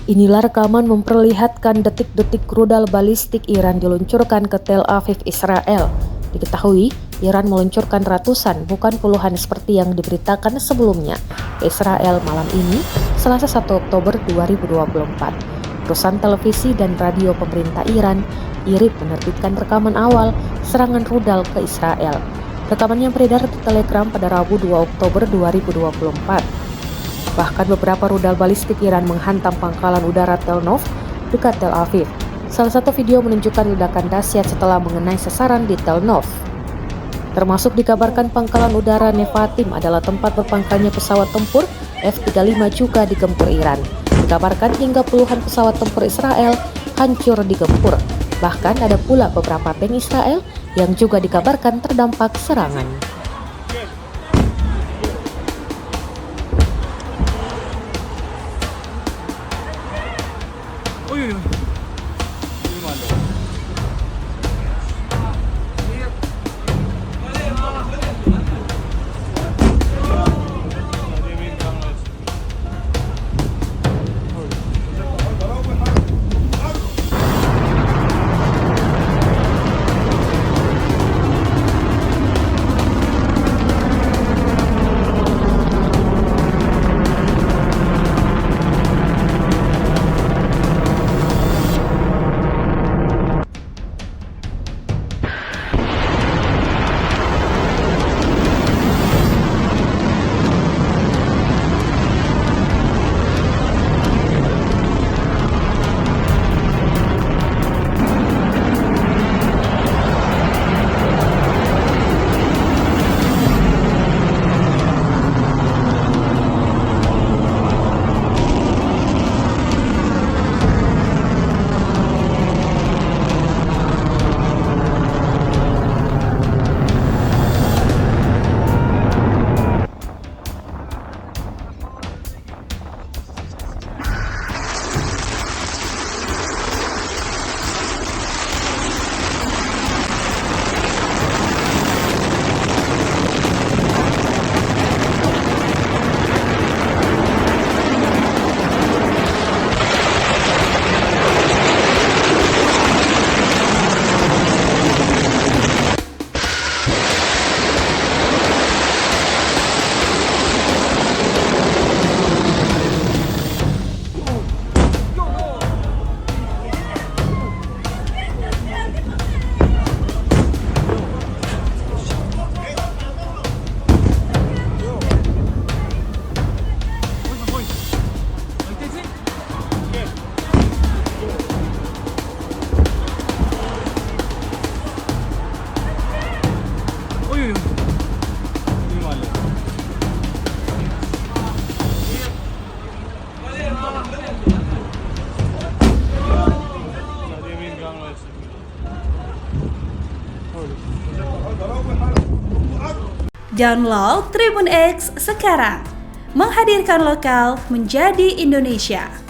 Inilah rekaman memperlihatkan detik-detik rudal balistik Iran diluncurkan ke Tel Aviv, Israel. Diketahui, Iran meluncurkan ratusan, bukan puluhan seperti yang diberitakan sebelumnya ke Israel malam ini, Selasa 1 Oktober 2024. Perusahaan televisi dan radio pemerintah Iran, IRIB, menerbitkan rekaman awal serangan rudal ke Israel. Rekaman yang beredar di Telegram pada Rabu 2 Oktober 2024. Bahkan beberapa rudal balistik Iran menghantam pangkalan udara Tel Nov dekat Tel Aviv. Salah satu video menunjukkan ledakan dahsyat setelah mengenai sasaran di Tel Nov. Termasuk dikabarkan pangkalan udara Nevatim adalah tempat berpangkalnya pesawat tempur F-35 juga digempur Iran. Dikabarkan hingga puluhan pesawat tempur Israel hancur digempur. Bahkan ada pula beberapa tank Israel yang juga dikabarkan terdampak serangan. Download Tribun X sekarang, menghadirkan lokal menjadi Indonesia.